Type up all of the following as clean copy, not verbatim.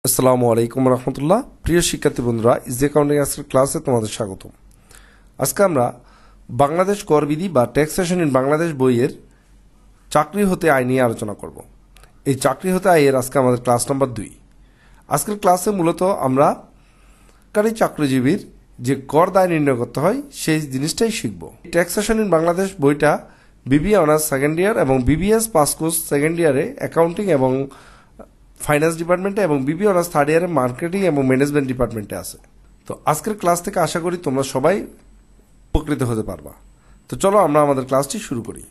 আসসালামু আলাইকুম রহমতুল্লাহ। প্রিয় শিক্ষার্থী বন্ধুরা, ইজি অ্যাকাউন্টিং আজকের ক্লাসে তোমাদের স্বাগতম। আজকে আমরা বাংলাদেশ কর বিধি বা ট্যাক্সেশন ইন বাংলাদেশ বইয়ের চাকরি হতে আয় নিয়ে আলোচনা করব। এই চাকরি হতে আয়ের আজকে আমাদের ক্লাস নম্বর 2। আজকের ক্লাসে মূলত আমরা সরকারি চাকরিজীবীর যে কর দায় নির্ণয় করতে হয় সেই জিনিসটাই শিখব। ট্যাক্সেশন ইন বাংলাদেশ বইটা বিবিএ অনার্স সেকেন্ড ইয়ার এবং বিবিএস পাস কোর্স সেকেন্ড ইয়ারে অ্যাকাউন্টিং এবং ফাইন্যান্স ডিপার্টমেন্টে এবং বিবি অনার্স থার্ড ইয়ারে মার্কেটিং এবং ম্যানেজমেন্ট ডিপার্টমেন্টে আছে। তো আজকের ক্লাস থেকে আশা করি তোমরা সবাই উপকৃত হতে পারবা। তো চলো আমরা আমাদের ক্লাসটি শুরু করি।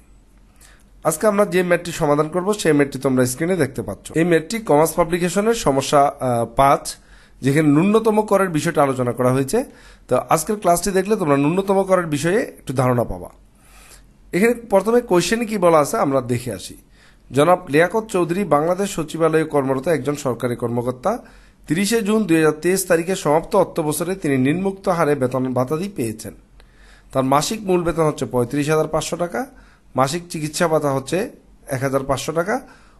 আজকে আমরা যে ম্যাথটি সমাধান করব সেই ম্যাথটি তোমরা স্ক্রিনে দেখতে পাচ্ছ। এই ম্যাথটি কমার্স পাবলিকেশনের সমস্যা 5, যেখানে ন্যূনতম করের বিষয়টা আলোচনা করা হয়েছে। তো আজকের ক্লাসটি দেখলে তোমরা ন্যূনতম করের বিষয়ে একটু ধারণা পাবা। এখানে প্রথমে কোয়েশ্চেনে কি বলা আছে আমরা দেখে আসি। জনাব লিয়াকত চৌধুরী বাংলাদেশ সচিবালয়ে কর্মরত একজন সরকারি কর্মকর্তা। 30 জুন 2023 তারিখে সমাপ্ত অর্থ বছরে তিনি নিম্নোক্ত হারে বেতন ভাতাদি পেয়েছেন। তার মাসিক মূল বেতন হচ্ছে 35,500 টাকা, মাসিক চিকিৎসা ভাতা হচ্ছে 1,500 টাকা,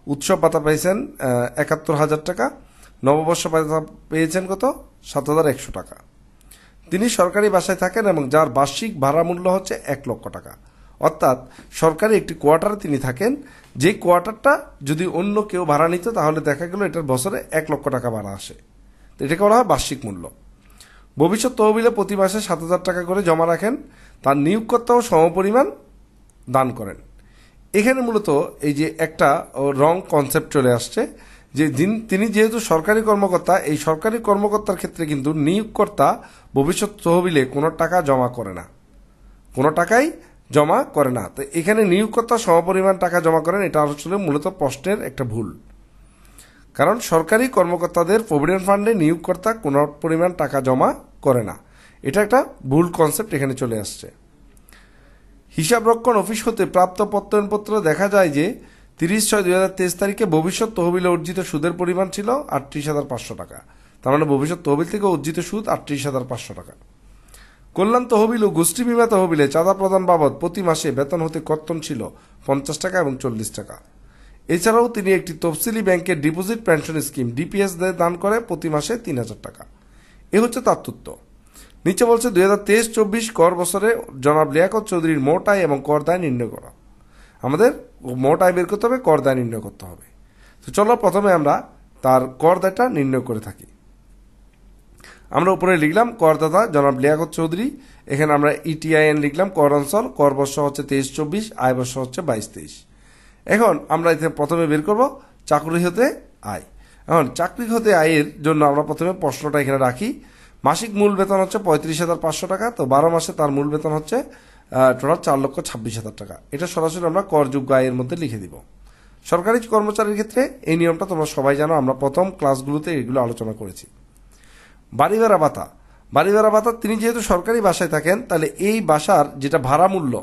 উৎসব ভাতা পেয়েছেন 71,000 টাকা, নববর্ষ ভাতা পেয়েছেন কত 7,100 টাকা। তিনি সরকারি বাসায় থাকেন এবং যার বার্ষিক ভাড়া মূল্য হচ্ছে 1 লক্ষ টাকা। অর্থাৎ সরকারি একটি কোয়ার্টারে তিনি থাকেন, যে কোয়ার্টারটা যদি অন্য কেউ ভাড়া নিত তাহলে দেখা গেল এটার বছরে 1 লক্ষ টাকা ভাড়া আসে। তো এটাকে বলা হয় বার্ষিক মূল্য। ভবিষ্যৎ তহবিলে প্রতি মাসে 7,000 টাকা করে জমা রাখেন, তার নিয়োগকর্তাও সমপরিমাণ দান করেন। এখানে মূলত এই যে একটা রং কনসেপ্ট চলে আসছে যে তিনি যেহেতু সরকারি কর্মকর্তা, এই সরকারি কর্মকর্তার ক্ষেত্রে কিন্তু নিয়োগকর্তা ভবিষ্যৎ তহবিলে কোনো টাকা জমা করে না, কোনো টাকাই জমা করে না। তো এখানে নিয়োগকর্তা সমপরিমাণ টাকা জমা করেন, এটা আসলে মূলত প্রশ্নের একটা ভুল। কারণ সরকারি কর্মকর্তাদের প্রভিডেন্ট ফান্ডে নিয়োগকর্তা কোনো পরিমাণ টাকা জমা করে না, এটা একটা ভুল কনসেপ্ট এখানে চলে আসছে। হিসাবরক্ষণ অফিস হতে প্রাপ্ত প্রত্যয়নপত্র দেখা যায় যে 30/6/2023 তারিখে ভবিষ্যৎ তহবিলে অর্জিত সুদের পরিমাণ ছিল 38,500 টাকা। তার মানে ভবিষ্যৎ তহবিল থেকে অর্জিত সুদ 38,500 টাকা। কল্যাণ তহবিল ও গোষ্ঠী বিমা তহবিলে চাঁদা প্রদান বাবদ প্রতি মাসে বেতন হতে কর্তন ছিল 50 টাকা এবং 40 টাকা। এছাড়াও তিনি একটি তফসিলি ব্যাংকের ডিপোজিট পেনশন স্কিম ডিপিএস দান করে প্রতি মাসে 3,000 টাকা। এ হচ্ছে তার তথ্য। নিচে বলছে 2023-24 কর বছরে জনাব লিয়াকত চৌধুরীর মোট আয় এবং কর দায় নির্ণয় করা। আমাদের মোট আয় বের করতে হবে, কর দায় নির্ণয় করতে হবে। তো চলো প্রথমে আমরা তার কর দায়টা নির্ণয় করে থাকি। আমরা উপরে লিখলাম করদাতা জনাব লিয়াকত চৌধুরী, এখানে আমরা ইটিআইএন লিখলাম, কর অঞ্চল, কর বর্ষ হচ্ছে 23-24, আয় বর্ষ হচ্ছে 22-23। এখন আমরা এতে প্রথমে বের করব চাকরি হতে আয়। এখন চাকরি হতে আয়ের জন্য আমরা প্রথমে প্রশ্নটা এখানে রাখি। মাসিক মূল বেতন হচ্ছে 35,500 টাকা। তো 12 মাসে তার মূল বেতন হচ্ছে টোটাল 4,26,000 টাকা। এটা সরাসরি আমরা করযোগ্য আয়ের মধ্যে লিখে দিব। সরকারি কর্মচারীর ক্ষেত্রে এই নিয়মটা তোমরা সবাই জানো, আমরা প্রথম ক্লাসগুলোতে এগুলো আলোচনা করেছি। বাড়ি ভাড়া ভাতা, বাড়ি ভাড়া ভাতা তিনি যেহেতু সরকারি বাসায় থাকেন, তাহলে এই বাসার যেটা ভাড়া মূল্য,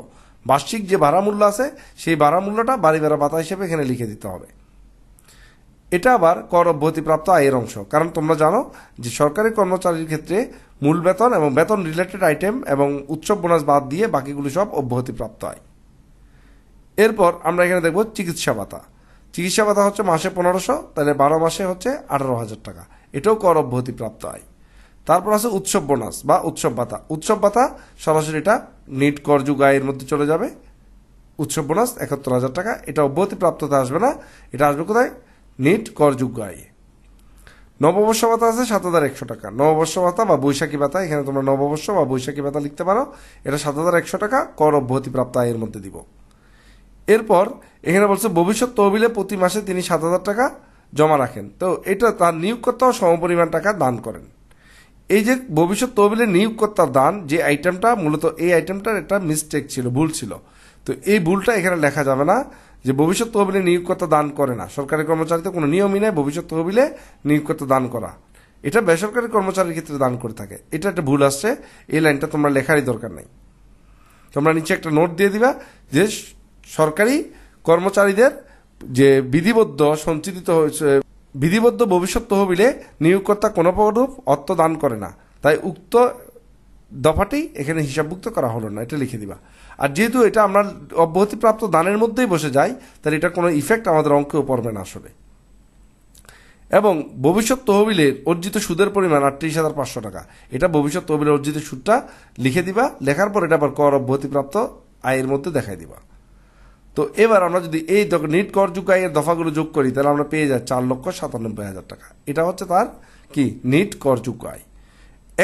বার্ষিক যে ভাড়া মূল্য আছে সেই ভাড়া মূল্যটা বাড়ি ভাড়া ভাতা হিসেবে এখানে লিখে দিতে হবে। এটা আবার কর অব্যাহতিপ্রাপ্ত আয়ের অংশ, কারণ তোমরা জানো যে সরকারি কর্মচারীর ক্ষেত্রে মূল বেতন এবং বেতন রিলেটেড আইটেম এবং উৎসব বোনাস বাদ দিয়ে বাকিগুলি সব অব্যাহতিপ্রাপ্ত আয়। এরপর আমরা এখানে দেখব চিকিৎসা ভাতা। চিকিৎসা ভাতা হচ্ছে মাসে 1,500, তাহলে 12 মাসে হচ্ছে 18,000 টাকা। এটাও কর অব্যাহতিপ্রাপ্ত আয়। তারপর আছে উৎসব বোনাস বা উৎসব ভাতা। উৎসব ভাতা সরাসরি এটা নিট করযোগ্য আয়ের মধ্যে চলে যাবে। উৎসব বোনাস 71,000 টাকা, এটা অব্যাহতিপ্রাপ্ততা আসবে না, এটা আসবে কোথায়, নিট করযোগ্য আয়। নববর্ষ ভাতা আছে 7,100 টাকা। নববর্ষ ভাতা বা বৈশাখী ভাতা, এখানে তোমরা নববর্ষ বা বৈশাখী ভাতা লিখতে পারো, এটা 7,100 টাকা কর অব্যাহতিপ্রাপ্ত আয়ের মধ্যে দিব। এরপর এখানে বলছে ভবিষ্যৎ তহবিলে প্রতি মাসে তিনি 7,000 টাকা জমা রাখেন। তো এটা তার নিয়োগকর্তাও সমপরিমাণ টাকা দান করেন। এই যে ভবিষ্যৎ তহবিলের নিয়োগকর্তার দান, যে আইটেমটা মূলত এই আইটেমটার একটা মিস্টেক ছিল, ভুল ছিল। তো এই ভুলটা এখানে লেখা যাবে না যে ভবিষ্যৎ তহবিলে নিয়োগকর্তা দান করে না। সরকারি কর্মচারীতে কোনো নিয়মই নেই ভবিষ্যৎ তহবিলে নিয়োগকর্তা দান করা, এটা বেসরকারি কর্মচারীর ক্ষেত্রে দান করে থাকে। এটা একটা ভুল আসছে, এই লাইনটা তোমরা লেখারই দরকার নেই। তোমরা নিচে একটা নোট দিয়ে দিবা যে সরকারি কর্মচারীদের যে বিধিবদ্ধ সঞ্চিত হয়েছে বিধিবদ্ধ ভবিষ্যৎ তহবিলে নিয়োগকর্তা কোনো প্রকার অর্থ দান করে না, তাই উক্ত দফাটি এখানে হিসাবভুক্ত করা হলো না, এটা লিখে দিবা। আর যেহেতু এটা আমরা অব্যাহতিপ্রাপ্ত দানের মধ্যেই বসে যাই, তাহলে এটা কোনো ইফেক্ট আমাদের অঙ্কেও পড়বে না আসলে। এবং ভবিষ্যৎ তহবিলের অর্জিত সুদের পরিমাণ 38,500 টাকা। এটা ভবিষ্যৎ তহবিলের অর্জিত সুদটা লিখে দিবা, লেখার পর এটা আবার কর অব্যাহতিপ্রাপ্ত আয়ের মধ্যে দেখাই দিবা। তো এবার আমরা যদি এই নিট করযোগ্য আয়ের দফাগুলো যোগ করি তাহলে আমরা পেয়ে যাই 4,97,000 টাকা। এটা হচ্ছে তার কি নিট করযোগ্য আয়।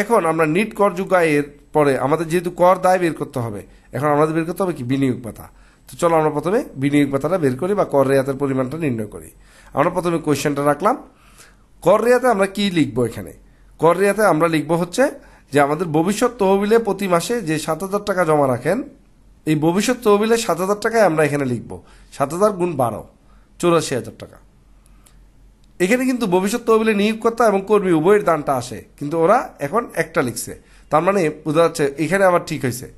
এখন আমরা নিট করযোগ্য আয়ের পরে আমাদের যেহেতু কর দায় বের করতে হবে, এখন আমাদের বের করতে হবে কি বিনিয়োগ ভাতা। তো চলো আমরা প্রথমে বিনিয়োগ ভাতাটা বের করি বা কর রেয়াতের পরিমাণটা নির্ণয় করি। আমরা প্রথমে কোয়েশ্চেনটা রাখলাম, কর রেয়াতে আমরা কি লিখবো? এখানে কর রেয়াতে আমরা লিখবো হচ্ছে যে আমাদের ভবিষ্যৎ তহবিলে প্রতি মাসে যে 7,000 টাকা জমা রাখেন, এই ভবিষ্যৎ তহবিলে 7,000 টাকায় আমরা এখানে লিখবো 7,000 গুণ 12 84,000 টাকা। এখানে কিন্তু ভবিষ্যৎ তহবিলে নিয়োগকর্তা এবং কর্মী উভয়ের দানটা আসে, কিন্তু ওরা এখন একটা লিখছে। তার মানে বোঝা যাচ্ছে এখানে আবার ঠিক হয়েছে।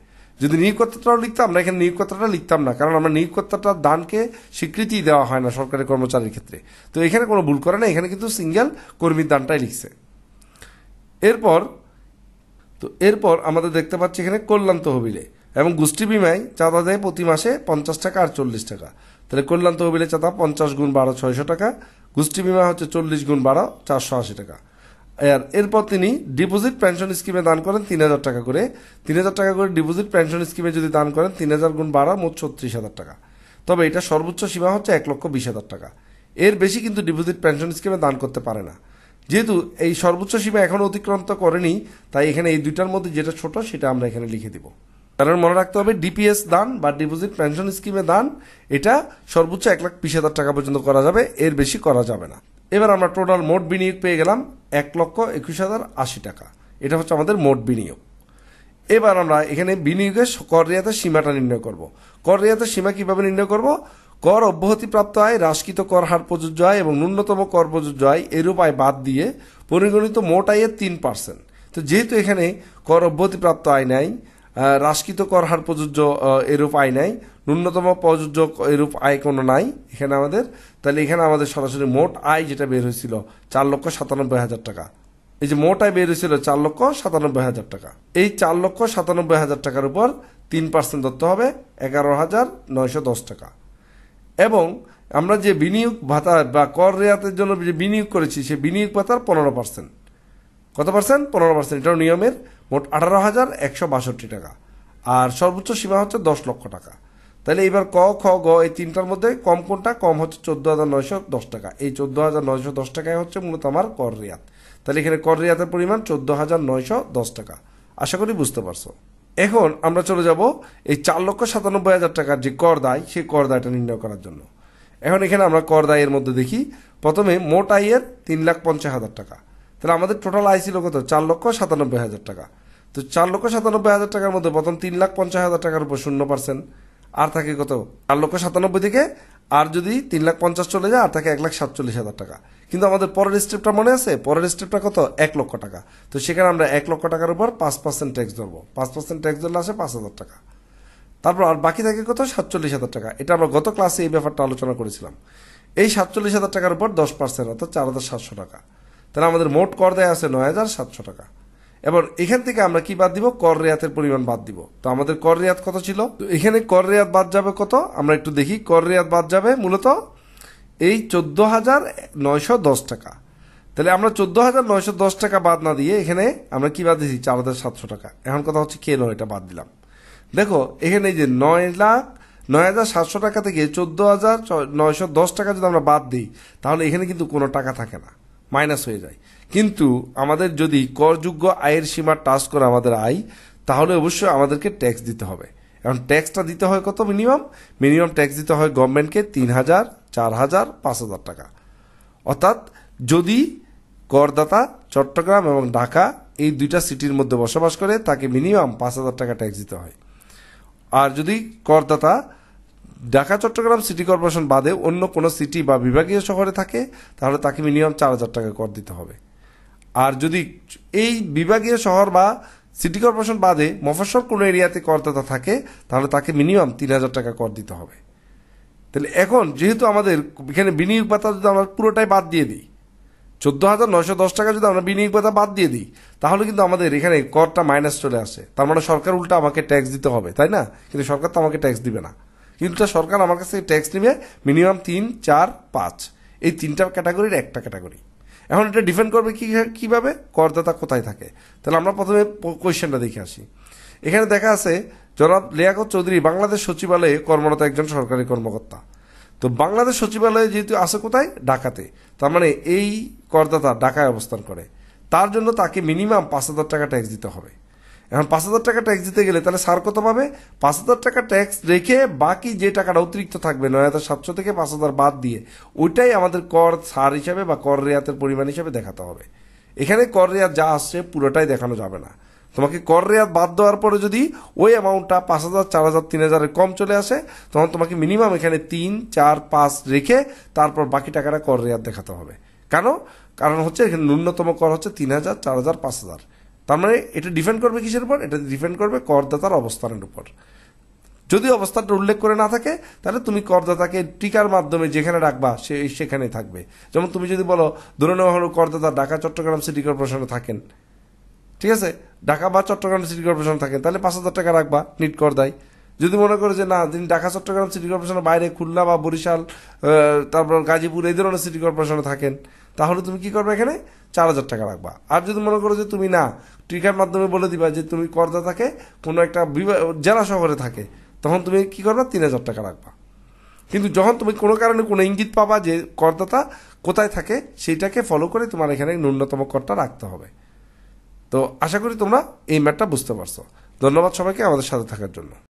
যদি নিয়োগকর্তাটাও লিখতাম, আমরা এখানে নিয়োগকর্তাটা লিখতাম না, কারণ আমরা নিয়োগকর্তাটার দানকে স্বীকৃতি দেওয়া হয় না সরকারি কর্মচারীর ক্ষেত্রে। তো এখানে কোনো ভুল করে না, এখানে কিন্তু সিঙ্গেল কর্মীর দানটাই লিখছে। এরপর আমাদের দেখতে পাচ্ছি এখানে কল্যাণ তহবিলে এবং গোষ্ঠী বিমায় চাঁদা দেয় প্রতি মাসে 50 টাকা আর 40 টাকা। তাহলে কল্যাণ তহবিলে চাঁদা 50 গুণ 12 600 টাকা, গোষ্ঠী বিমা হচ্ছে 40 গুণ 12 480 টাকা। আর এরপর তিনি ডিপোজিট পেনশন স্কিমে দান করেন 3,000 টাকা করে। 3,000 টাকা করে ডিপোজিট পেনশন স্কিমে যদি দান করেন 3,000 গুণ 12 মোট 36,000 টাকা। তবে এটা সর্বোচ্চ সীমা হচ্ছে 1,20,000 টাকা। এর বেশি কিন্তু ডিপোজিট পেনশন স্কিমে দান করতে পারে না। যেহেতু এই সর্বোচ্চ সীমা এখনো অতিক্রান্ত করেনি, তাই এখানে এই দুইটার মধ্যে যেটা ছোট সেটা আমরা এখানে লিখে দিব। কারণ মনে রাখতে হবে ডিপিএস দান বা ডিপোজিট পেনশন স্কিমে দান এটা সর্বোচ্চ 1,20,000 টাকা পর্যন্ত করা যাবে, এর বেশি করা যাবে না। এবার আমরা টোটাল মোট বিনিয়োগ পেয়ে গেলাম 1,21,080 টাকা। এটা হচ্ছে আমাদের মোট বিনিয়োগ। এবার আমরা এখানে বিনিয়োগের কর রেয়াতের সীমাটা নির্ণয় করব। কর রেয়াতের সীমা কিভাবে নির্ণয় করব? কর অব্যাহতিপ্রাপ্ত আয়, হ্রাসকৃত কর হার প্রযোজ্য আয় এবং ন্যূনতম কর প্রযোজ্য আয় এরূপ আয় বাদ দিয়ে পরিগণিত মোট আয়ের 3%। তো যেহেতু এখানে কর অব্যাহতিপ্রাপ্ত আয় নাই, হ্রাসকৃত কর হার প্রযোজ্য এরূপ আয় নাই, ন্যূনতম প্রযোজ্য এরূপ আয় কোনো নাই এখানে আমাদের, তাহলে এখানে আমাদের সরাসরি মোট আয় যেটা বের হয়েছিল 4,97,000 টাকা। এই যে মোট আয় বের হয়েছিল 4,97,000 টাকা। এই 4,97,000 টাকার উপর 3% ধরতে হবে 11,910 টাকা। এবং আমরা যে বিনিয়োগ ভাতা বা কর রেয়াতের জন্য যে বিনিয়োগ করেছি সেই বিনিয়োগ ভাতার 15%। কত পার্সেন্ট? 15%। এটাও নিয়মের। মোট 18,162 টাকা। আর সর্বোচ্চ সীমা হচ্ছে 10 লক্ষ টাকা। তাহলে এবার ক, খ, গ এই তিনটার মধ্যে কম কোনটা? কম হচ্ছে 14,910 টাকা। এই 14,910 টাকায় হচ্ছে মূলত আমার কর রেয়াত। তাহলে এখানে কর রেয়াতের পরিমাণ 14,910 টাকা। আশা করি বুঝতে পারছো। এখন আমরা চলে যাব এই 4,97,000 টাকার যে কর দায়, সেই কর দায়টা নির্ণয় করার জন্য। এখন এখানে আমরা কর দায়ের মধ্যে দেখি, প্রথমে মোট আয়ের 3,50,000 টাকা। তাহলে আমাদের টোটাল আয় ছিল কত? 4,97,000 টাকা। তো 4,97,000 টাকার মধ্যে প্রথম 3,50,000 টাকার উপর 0%, আর থাকে কত? 4,97,000 থেকে আর যদি 3,50,000 চলে যায় আর থাকে 1,47,000 টাকা। কিন্তু আমাদের পরের স্টেপটা মনে আছে? পরের স্টেপটা কত? 1 লক্ষ টাকা। তো সেখানে আমরা 1 লক্ষ টাকার উপর 5% ট্যাক্স ধরবো। 5% ট্যাক্স ধরলে আসে 5,000 টাকা। তারপর আর বাকি থাকে কত? 47,000 টাকা। এটা আমরা গত ক্লাসে এই ব্যাপারটা আলোচনা করেছিলাম। এই 47,000 টাকার উপর 10% অর্থাৎ 4,700 টাকা। তাহলে আমাদের মোট কর দেয় আছে 9,700 টাকা। এবার এখান থেকে আমরা কি বাদ দিব? কর রেয়াতের পরিমাণ বাদ দিব। তো আমাদের কর রেয়াত কত ছিল? তো এখানে কর রেয়াত বাদ যাবে কত? আমরা একটু দেখি। কর রেয়াত বাদ যাবে মূলত এই 14,910 টাকা। তাহলে আমরা 14,910 টাকা বাদ না দিয়ে এখানে আমরা কি বাদ দিয়েছি? 4,700 টাকা। এখন কথা হচ্ছে কেন এটা বাদ দিলাম? দেখো এখানে এই যে 9,0700 টাকা থেকে 14,910 টাকা যদি আমরা বাদ দিই তাহলে এখানে কিন্তু কোনো টাকা থাকে না, মাইনাস হয়ে যায়। কিন্তু আমাদের যদি করযোগ্য আয়ের সীমা টাচ করে আমাদের আয়, তাহলে অবশ্যই আমাদেরকে ট্যাক্স দিতে হবে। এখন ট্যাক্সটা দিতে হয় কত? মিনিমাম ট্যাক্স দিতে হয় গভর্নমেন্টকে 3,000, 4,000, 5,000 টাকা। অর্থাৎ যদি করদাতা চট্টগ্রাম এবং ঢাকা এই দুইটা সিটির মধ্যে বসবাস করে তাকে মিনিমাম 5,000 টাকা ট্যাক্স দিতে হয়। আর যদি করদাতা ঢাকা চট্টগ্রাম সিটি কর্পোরেশন বাদে অন্য কোনো সিটি বা বিভাগীয় শহরে থাকে তাহলে তাকে মিনিমাম 4,000 টাকা কর দিতে হবে। আর যদি এই বিভাগীয় শহর বা সিটি কর্পোরেশন বাদে মফস্বল কোনো এরিয়াতে করদাতা থাকে তাহলে তাকে মিনিমাম 3,000 টাকা কর দিতে হবে। তাহলে এখন যেহেতু আমাদের এখানে বিনিয়োগ ভাতা যদি আমরা পুরোটাই বাদ দিয়ে দিই, 14,910 টাকা যদি আমরা বিনিয়োগ ভাতা বাদ দিয়ে দিই তাহলে কিন্তু আমাদের এখানে করটা মাইনাস চলে আসে। তার মানে সরকার উল্টা আমাকে ট্যাক্স দিতে হবে, তাই না? কিন্তু সরকার তো আমাকে ট্যাক্স দিবে না। কিন্তু সরকার আমার কাছে ট্যাক্স নিবে মিনিমাম 3, 4, 5 এই তিনটা ক্যাটাগরির একটা ক্যাটাগরি। এখন এটা ডিফেন্ড করবে কিভাবে, করদাতা কোথায় থাকে। তাহলে আমরা প্রথমে কোয়েশ্চেনটা দেখে আসি। এখানে দেখা আছে জনাব লিয়াকত চৌধুরী বাংলাদেশ সচিবালয়ে কর্মরত একজন সরকারি কর্মকর্তা। তো বাংলাদেশ সচিবালয়ে যেহেতু আছে কোথায়, ঢাকাতে, তার মানে এই করদাতা ঢাকায় অবস্থান করে, তার জন্য তাকে মিনিমাম 5,000 টাকা ট্যাক্স দিতে হবে। এখন 5,000 টাকা ট্যাক্স দিতে গেলে তাহলে স্যার কত পাবে, 5,000 টাকা ট্যাক্স রেখে বাকি যে টাকাটা অতিরিক্ত থাকবে 9,700 থেকে 5,000 বাদ দিয়ে, ওইটাই আমাদের কর ছাড় হিসাবে বা কর রেয়াতের পরিমাণ হিসাবে দেখাতে হবে। এখানে কর রেয়াত যা আসছে পুরোটাই দেখানো যাবে না। তোমাকে কর রেয়াত বাদ দেওয়ার পরে যদি ওই অ্যামাউন্টটা 5,000, 4,000, 3,000 কম চলে আসে, তখন তোমাকে মিনিমাম এখানে 3, 4, 5 রেখে তারপর বাকি টাকাটা কর রেয়াত দেখাতে হবে। কারণ হচ্ছে এখানে ন্যূনতম কর হচ্ছে 3,000, 4,000, 5,000। তার মানে এটা ডিপেন্ড করবে কিসের উপর, এটা ডিপেন্ড করবে করদাতার অবস্থানের উপর। যদি অবস্থানটা উল্লেখ করে না থাকে তাহলে তুমি করদাতাকে টিকার মাধ্যমে যেখানে রাখবা সেখানেই থাকবে। যেমন তুমি যদি বলো, ধরে নেওয়া হলো করদাতা ঢাকা চট্টগ্রাম সিটি কর্পোরেশনে থাকেন, ঠিক আছে, ঢাকা বা চট্টগ্রাম সিটি কর্পোরেশন থাকেন, তাহলে 5,000 টাকা রাখবা নিট কর দেয়। যদি মনে করো যে না, তিনি ঢাকা চট্টগ্রাম সিটি কর্পোরেশনের বাইরে খুলনা বা বরিশাল, তারপর গাজীপুর এই ধরনের সিটি কর্পোরেশনে থাকেন, তাহলে তুমি কি করবে, এখানে 4,000 টাকা রাখবা। আর যদি মনে করো যে তুমি না, টিকার মাধ্যমে বলে দিবা যে তুমি করদাতাকে কোনো একটা জেলা শহরে থাকে, তখন তুমি কি করবা, 3,000 টাকা রাখবা। কিন্তু যখন তুমি কোনো কারণে কোনো ইঙ্গিত পাবা যে করদাতা কোথায় থাকে, সেইটাকে ফলো করে তোমার এখানে ন্যূনতম করটা রাখতে হবে। তো আশা করি তোমরা এই ম্যাটটা বুঝতে পারছো। ধন্যবাদ সবাইকে আমাদের সাথে থাকার জন্য।